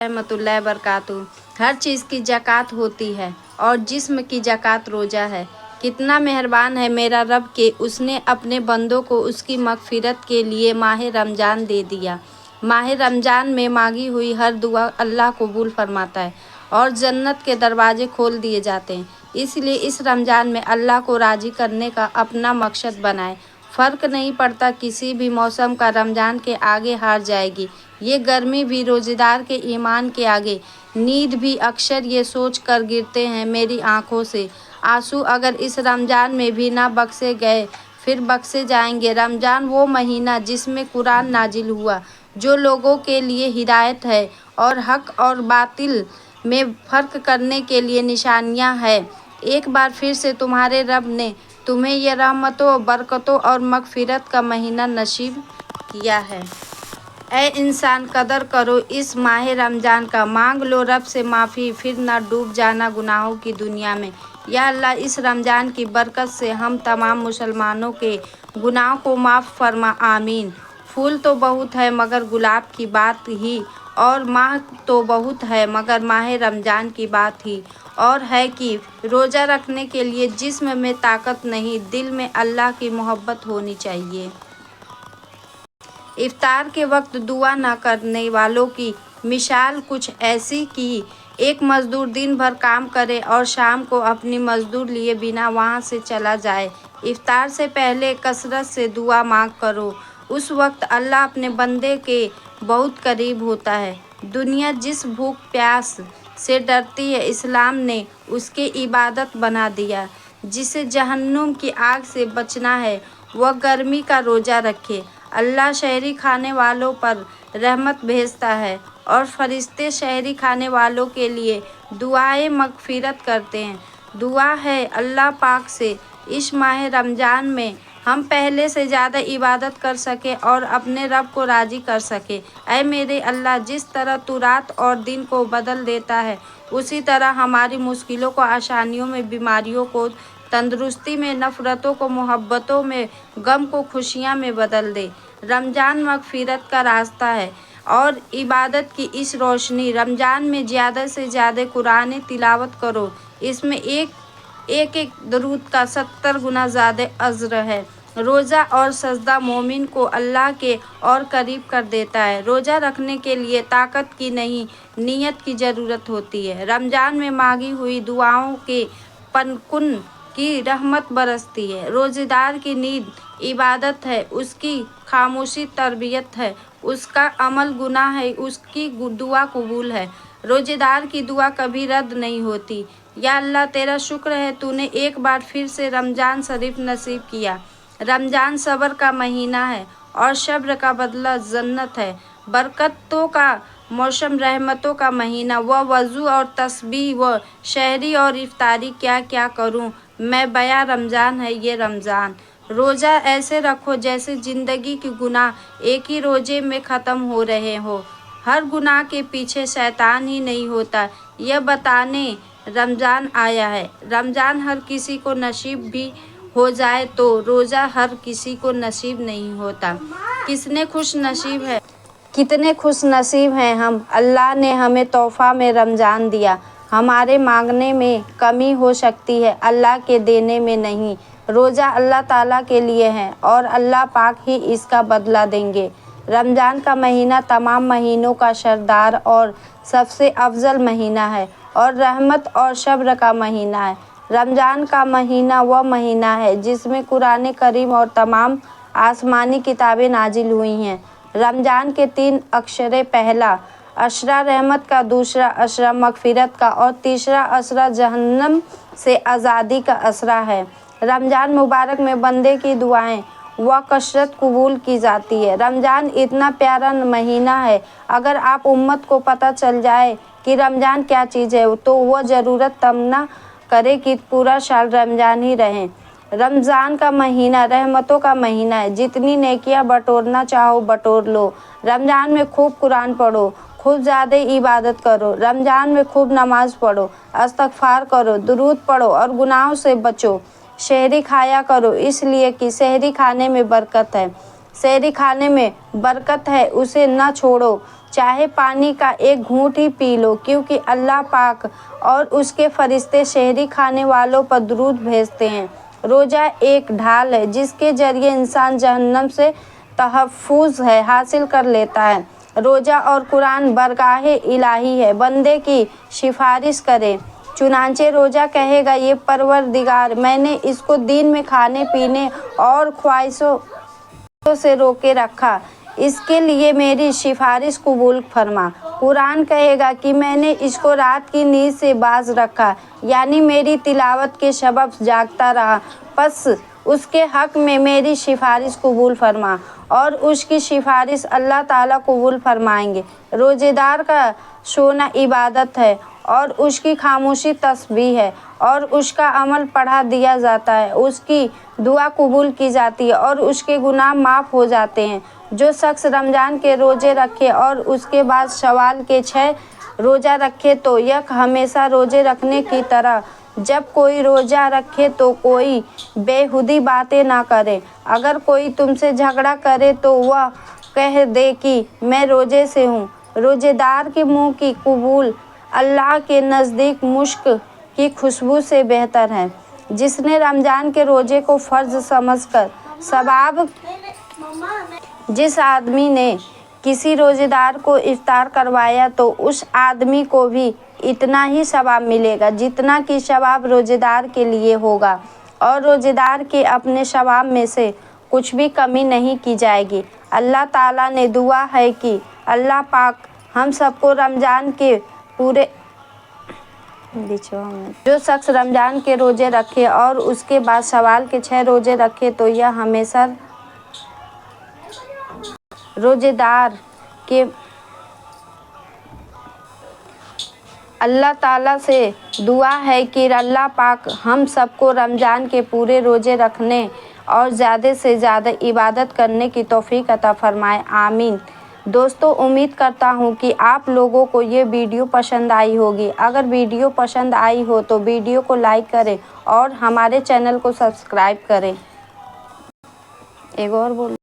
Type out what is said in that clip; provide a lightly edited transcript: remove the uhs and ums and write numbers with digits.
रहमतुल्लाहि बरकातहू। हर चीज़ की ज़कात होती है और जिस्म की ज़कात रोज़ा है। कितना मेहरबान है मेरा रब कि उसने अपने बंदों को उसकी मग़फ़िरत के लिए माह रमज़ान दे दिया। माह रमज़ान में मांगी हुई हर दुआ अल्लाह कबूल फरमाता है और जन्नत के दरवाजे खोल दिए जाते हैं। इसलिए इस रमज़ान में अल्लाह को राज़ी करने का अपना मकसद बनाएं। फ़र्क नहीं पड़ता किसी भी मौसम का रमज़ान के आगे हार जाएगी। ये गर्मी भी रोज़ेदार के ईमान के आगे। नींद भी अक्सर ये सोच कर गिरते हैं मेरी आँखों से आंसू अगर इस रमज़ान में भी ना बख्शे गए फिर बख्शे जाएंगे। रमज़ान वो महीना जिसमें कुरान नाजिल हुआ, जो लोगों के लिए हिदायत है और हक़ और बातिल में फ़र्क करने के लिए निशानियाँ हैं। एक बार फिर से तुम्हारे रब ने तुम्हें यह रहमतों, बरकतों और मग़फ़िरत का महीना नसीब किया है। ऐ इंसान, कदर करो इस माह रमज़ान का। मांग लो रब से माफ़ी, फिर ना डूब जाना गुनाहों की दुनिया में। या अल्लाह, इस रमज़ान की बरकत से हम तमाम मुसलमानों के गुनाहों को माफ़ फरमा, आमीन। फूल तो बहुत है मगर गुलाब की बात ही, और माह तो बहुत है मगर माह रमज़ान की बात ही और है कि रोज़ा रखने के लिए जिस्म में ताकत नहीं, दिल में अल्लाह की मोहब्बत होनी चाहिए। इफ्तार के वक्त दुआ न करने वालों की मिसाल कुछ ऐसी कि एक मज़दूर दिन भर काम करे और शाम को अपनी मज़दूर लिए बिना वहाँ से चला जाए। इफ्तार से पहले कसरत से दुआ मांग करो, उस वक्त अल्लाह अपने बंदे के बहुत करीब होता है। दुनिया जिस भूख प्यास से डरती है, इस्लाम ने उसके इबादत बना दिया। जिसे जहन्नुम की आग से बचना है वह गर्मी का रोज़ा रखे। अल्लाह शहरी खाने वालों पर रहमत भेजता है और फरिश्ते शहरी खाने वालों के लिए दुआए मग़फ़िरत करते हैं। दुआ है अल्लाह पाक से इस माह रमज़ान में हम पहले से ज़्यादा इबादत कर सके और अपने रब को राज़ी कर सके। ऐ मेरे अल्लाह, जिस तरह तू रात और दिन को बदल देता है, उसी तरह हमारी मुश्किलों को आसानियों में, बीमारियों को तंदुरुस्ती में, नफ़रतों को मोहब्बतों में, गम को खुशियाँ में बदल दे। रमज़ान मग़फ़िरत का रास्ता है और इबादत की इस रोशनी। रमज़ान में ज़्यादा से ज़्यादा कुरान तिलावत करो, इसमें एक दरूद का 70 गुना ज़्यादा अज्र है। रोज़ा और सजदा मोमिन को अल्लाह के और करीब कर देता है। रोज़ा रखने के लिए ताकत की नहीं, नियत की ज़रूरत होती है। रमज़ान में मांगी हुई दुआओं के पनकुन की रहमत बरसती है। रोज़ेदार की नींद इबादत है, उसकी खामोशी तरबियत है, उसका अमल गुनाह है, उसकी दुआ कबूल है। रोज़ेदार की दुआ कभी रद्द नहीं होती। या अल्लाह, तेरा शुक्र है तूने एक बार फिर से रमज़ान शरीफ नसीब किया। रमज़ान सब्र का महीना है और सब्र का बदला जन्नत है। बरकतों का मौसम, रहमतों का महीना। वह वज़ू और तस्बीह व शहरी और इफ्तारी क्या क्या करूं मैं बयां, रमज़ान है ये रमज़ान। रोज़ा ऐसे रखो जैसे ज़िंदगी की गुनाह एक ही रोज़े में ख़त्म हो रहे हो। हर गुनाह के पीछे शैतान ही नहीं होता, यह बताने रमज़ान आया है। रमज़ान हर किसी को नसीब भी हो जाए तो रोज़ा हर किसी को नसीब नहीं होता। कितने खुश नसीब हैं हम, अल्लाह ने हमें तोहफ़ा में रमज़ान दिया। हमारे मांगने में कमी हो सकती है, अल्लाह के देने में नहीं। रोज़ा अल्लाह ताला के लिए है और अल्लाह पाक ही इसका बदला देंगे। रमज़ान का महीना तमाम महीनों का सरदार और सबसे अफजल महीना है और रहमत और सब्र का महीना है। रमज़ान का महीना वह महीना है जिसमें कुरान करीम और तमाम आसमानी किताबें नाजिल हुई हैं। रमज़ान के 3 अशरे, पहला अशरा रहमत का, दूसरा अशरा मग़फ़िरत का और तीसरा अशरा जहन्नम से आज़ादी का अशरा है। रमज़ान मुबारक में बंदे की दुआएं व कसरत कबूल की जाती है। रमज़ान इतना प्यारा महीना है, अगर आप उम्मत को पता चल जाए कि रमज़ान क्या चीज़ है तो वह ज़रूरत तमन्ना करे कि पूरा साल रमज़ान ही रहें। रमज़ान का महीना रहमतों का महीना है, जितनी नेकियां बटोरना चाहो बटोर लो। रमज़ान में खूब कुरान पढ़ो, खूब ज़्यादा इबादत करो। रमज़ान में खूब नमाज पढ़ो, इस्तग़फ़ार करो, दुरूद पढ़ो और गुनाहों से बचो। शहरी खाया करो, इसलिए कि शहरी खाने में बरकत है। शहरी खाने में बरकत है, उसे न छोड़ो। चाहे पानी का एक घूंट ही पी लो, क्योंकि अल्लाह पाक और उसके फरिश्ते शहरी खाने वालों पर दुरूद भेजते हैं। रोज़ा एक ढाल है जिसके जरिए इंसान जहन्नम से तहफ़्फ़ुज़ हासिल कर लेता है। रोज़ा और कुरान बरगाहे इलाही है, बंदे की सिफारिश करे। चुनांचे रोज़ा कहेगा, ये परवरदिगार, मैंने इसको दिन में खाने पीने और ख्वाहिशों से रोके रखा, इसके लिए मेरी सिफारिश कबूल फरमा। कुरान कहेगा कि मैंने इसको रात की नींद से बाज रखा, यानी मेरी तिलावत के सबब जागता रहा, बस उसके हक़ में मेरी सिफारिश कबूल फरमा, और उसकी सिफारिश अल्लाह ताला कबूल फरमाएंगे। रोज़ेदार का सोना इबादत है और उसकी खामोशी तस्बीह है, और उसका अमल पढ़ा दिया जाता है, उसकी दुआ कबूल की जाती है और उसके गुनाह माफ़ हो जाते हैं। जो शख्स रमज़ान के रोज़े रखे और उसके बाद शवाल के 6 रोज़ा रखे तो यह हमेशा रोज़े रखने की तरह। जब कोई रोज़ा रखे तो कोई बेहुदी बातें ना करे। अगर कोई तुमसे झगड़ा करे तो वह कह दे कि मैं रोज़े से हूँ। रोज़ेदार के मुँह की कबूल अल्लाह के नज़दीक मुश्क की खुशबू से बेहतर है। जिसने रमज़ान के रोज़े को फ़र्ज समझकर सवाब, जिस आदमी ने किसी रोज़ेदार को इफ्तार करवाया तो उस आदमी को भी इतना ही सवाब मिलेगा जितना कि सवाब रोज़ेदार के लिए होगा, और रोज़ेदार के अपने सवाब में से कुछ भी कमी नहीं की जाएगी। अल्लाह ताला ने दुआ है कि अल्लाह पाक हम सबको रमज़ान के पूरे जो शख्स रमज़ान के रोज़े रखे और उसके बाद शवाल के 6 रोज़े रखे तो यह हमेशा रोज़ेदार के अल्लाह ताला से दुआ है कि अल्लाह पाक हम सबको रमज़ान के पूरे रोज़े रखने और ज़्यादा से ज़्यादा इबादत करने की तौफीक अता फरमाए, आमीन। दोस्तों, उम्मीद करता हूँ कि आप लोगों को ये वीडियो पसंद आई होगी। अगर वीडियो पसंद आई हो तो वीडियो को लाइक करें और हमारे चैनल को सब्सक्राइब करें। एक और बोल